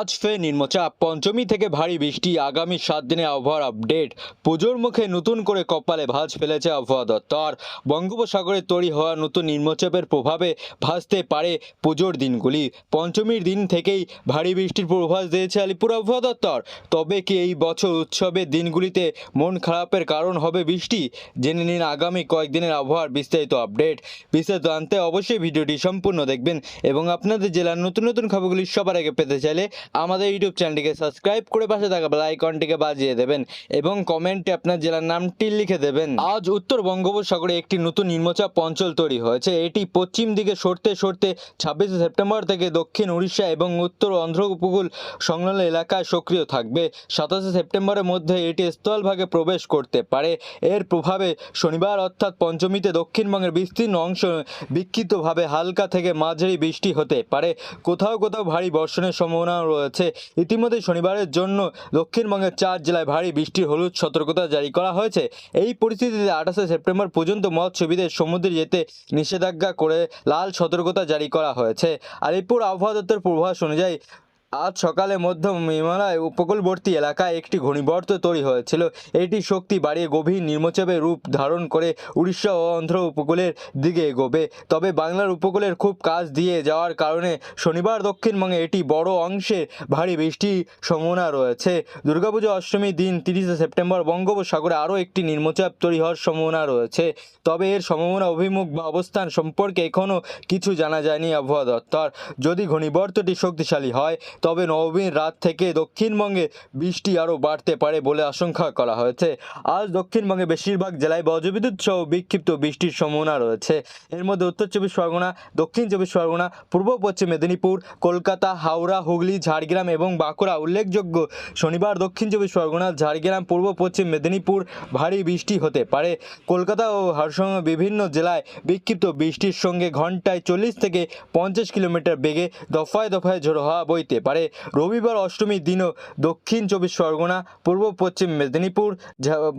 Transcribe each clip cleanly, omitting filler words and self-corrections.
আজ ফের নিম্নচাপ, পঞ্চমী থেকে ভারী বৃষ্টি, আগামী 7 দিনে আবহাওয়ার আপডেট। পুজোর মুখে নতুন করে কপালে ভাঁজ ফেলেছে আবহাওয়া দপ্তর। বঙ্গোপসাগরে তৈরি হওয়া নতুন নিম্নচাপের প্রভাবে ভাসতে পারে পুজোর দিনগুলি। পঞ্চমীর দিন থেকেই ভারী বৃষ্টির পূর্বাভাস দিয়েছে আলিপুর আবহাওয়া দপ্তর। তবে কি এই বছর উৎসবের দিনগুলিতে মন খারাপের কারণ হবে বৃষ্টি? জেনে নিন আগামী কয়েকদিনের আবহাওয়ার বিস্তারিত আপডেট। বিস্তারিত জানতে অবশ্যই ভিডিওটি সম্পূর্ণ দেখবেন এবং আপনাদের জেলার নতুন নতুন খবরগুলি সবার আগে পেতে চাইলে আমাদের ইউটিউব চ্যানেলটিকে সাবস্ক্রাইব করে পাশে থাকা বেল আইকনটিকে বাজিয়ে দেবেন এবং কমেন্টে আপনার জেলার নামটি লিখে দেবেন। আজ উত্তর বঙ্গোপসাগরে একটি নতুন নিম্নচাপ অঞ্চল তৈরি হয়েছে। এটি পশ্চিম দিকে সরতে সরতে 26 সেপ্টেম্বর থেকে দক্ষিণ উড়িষ্যা এবং উত্তর অন্ধ্র উপকূল সংলগ্ন এলাকায় সক্রিয় থাকবে। 27 সেপ্টেম্বরের মধ্যে এটি স্থলভাগে প্রবেশ করতে পারে। এর প্রভাবে শনিবার অর্থাৎ পঞ্চমীতে দক্ষিণবঙ্গের বিস্তীর্ণ অংশ বিক্ষিপ্তভাবে হালকা থেকে মাঝারি বৃষ্টি হতে পারে। কোথাও কোথাও ভারী বর্ষণের সম্ভাবনা রয়েছে। ইতিমধ্যে শনিবারের জন্য দক্ষিণবঙ্গের 4 জেলায় ভারী বৃষ্টির হলুদ সতর্কতা জারি করা হয়েছে। এই পরিস্থিতিতে 28 সেপ্টেম্বর পর্যন্ত মৎস্যজীবীদের সমুদ্রে যেতে নিষেধাজ্ঞা করে লাল সতর্কতা জারি করা হয়েছে। আলিপুর আবহাওয়া দপ্তরের পূর্বাভাস অনুযায়ী আজ সকালে মধ্য হিমালয় উপকূলবর্তী এলাকায় একটি ঘূর্ণিবর্ত তৈরি হয়েছিল। এটি শক্তি বাড়িয়ে গভীর নিম্নচাপের রূপ ধারণ করে উড়িষ্যা ও অন্ধ্র উপকূলের দিকে এগোবে। তবে বাংলার উপকূলের খুব কাছ দিয়ে যাওয়ার কারণে শনিবার দক্ষিণবঙ্গে এটি বড় অংশে ভারী বৃষ্টির সম্ভাবনা রয়েছে। দুর্গাপুজো অষ্টমীর দিন 30 সেপ্টেম্বর বঙ্গোপসাগরে আরও একটি নিম্নচাপ তৈরি হওয়ার সম্ভাবনা রয়েছে। তবে এর সম্ভাবনা অভিমুখ বা অবস্থান সম্পর্কে এখনও কিছু জানা যায়নি আবহাওয়া দপ্তর। যদি ঘূর্ণিবর্তটি শক্তিশালী হয় তবে নবমীর রাত থেকে দক্ষিণবঙ্গে বৃষ্টি আরও বাড়তে পারে বলে আশঙ্কা করা হয়েছে। আজ দক্ষিণবঙ্গে বেশিরভাগ জেলায় বজ্রবিদ্যুৎ সহ বিক্ষিপ্ত বৃষ্টির সম্ভাবনা রয়েছে। এর মধ্যে উত্তর চব্বিশ পরগনা, দক্ষিণ চব্বিশ পরগনা, পূর্ব পশ্চিম মেদিনীপুর, কলকাতা, হাওড়া, হুগলি, ঝাড়গ্রাম এবং বাঁকুড়া উল্লেখযোগ্য। শনিবার দক্ষিণ চব্বিশ পরগনা, ঝাড়গ্রাম, পূর্ব পশ্চিম মেদিনীপুর ভারী বৃষ্টি হতে পারে। কলকাতা ও হাওড়াসহ বিভিন্ন জেলায় বিক্ষিপ্ত বৃষ্টির সঙ্গে ঘন্টায় 40 থেকে 50 কিলোমিটার বেগে দফায় দফায় ঝোড়ো হাওয়া বইতে পারে। রবিবার অষ্টমীর দিনও দক্ষিণ চব্বিশ পরগনা, পূর্ব পশ্চিম মেদিনীপুর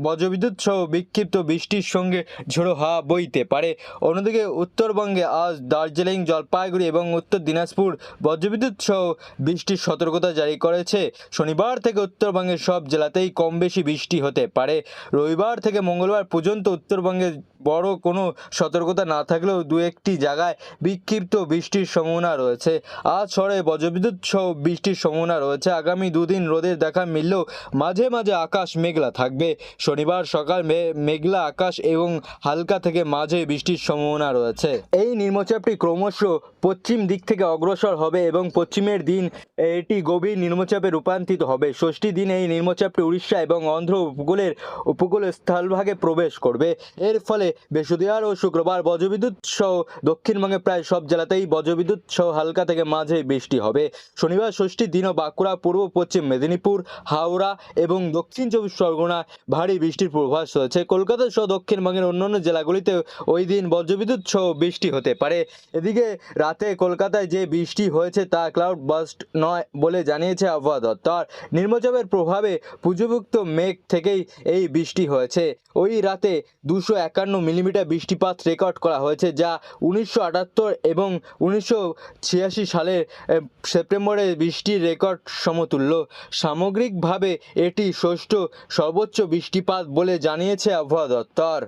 বজ্রবিদ্যুৎ সহ বিক্ষিপ্ত বৃষ্টির সঙ্গে ঝোড়ো হাওয়া বইতে পারে। অন্যদিকে উত্তরবঙ্গে আজ দার্জিলিং, জলপাইগুড়ি এবং উত্তর দিনাজপুর বজ্রবিদ্যুৎ সহ বৃষ্টির সতর্কতা জারি করেছে। শনিবার থেকে উত্তরবঙ্গের সব জেলাতেই কম বেশি বৃষ্টি হতে পারে। রবিবার থেকে মঙ্গলবার পর্যন্ত উত্তরবঙ্গে বড় কোনো সতর্কতা না থাকলেও দু একটি জায়গায় বিক্ষিপ্ত বৃষ্টির সম্ভাবনা রয়েছে। আজ শহরে বজ্রবিদ্যুৎ সহ বৃষ্টির সম্ভাবনা রয়েছে। আগামী দুদিন রোদের দেখা মিললেও মাঝে মাঝে আকাশ মেঘলা থাকবে। শনিবার সকাল মেঘলা আকাশ এবং হালকা থেকে মাঝে বৃষ্টির সম্ভাবনা রয়েছে। এই নিম্নচাপটি ক্রমশ পশ্চিম দিক থেকে অগ্রসর হবে এবং পশ্চিমের দিন এটি গভীর নিম্নচাপে রূপান্তরিত হবে। ষষ্ঠী দিন এই নিম্নচাপটি উড়িষ্যা এবং অন্ধ্র উপকূলের স্থলভাগে প্রবেশ করবে। এর ফলে বৃহস্পতিবার ও শুক্রবার বজ্রবিদ্যুৎ সহ দক্ষিণবঙ্গে প্রায় সব জেলাতেই বজ্রবিদ্যুৎ সহ হালকা থেকে মাঝে বৃষ্টি হবে। শনিবার ষষ্ঠীর দিনও বাঁকুড়া, পূর্ব পশ্চিম মেদিনীপুর, হাওড়া এবং দক্ষিণ চব্বিশ পরগনায় ভারী বৃষ্টির পূর্বাভাস রয়েছে। কলকাতা সহ দক্ষিণবঙ্গের অন্যান্য জেলাগুলিতে ওই দিন বজ্রবিদ্যুৎ সহ বৃষ্টি হতে পারে। এদিকে রাতে কলকাতায় যে বৃষ্টি হয়েছে তা ক্লাউড বাস্ট নয় বলে জানিয়েছে আবহাওয়া দপ্তর। নিম্নচাপের প্রভাবে পুঞ্জভুক্ত মেঘ থেকেই এই বৃষ্টি হয়েছে। ওই রাতে 251 মিলিমিটার বৃষ্টিপাত রেকর্ড করা হয়েছে, যা 1978 এবং 1986 সালের সেপ্টেম্বরে বৃষ্টির রেকর্ড সমতুল্য। সামগ্রিকভাবে এটি ষষ্ঠ সর্বোচ্চ বৃষ্টিপাত বলে জানিয়েছে আবহাওয়া দপ্তর।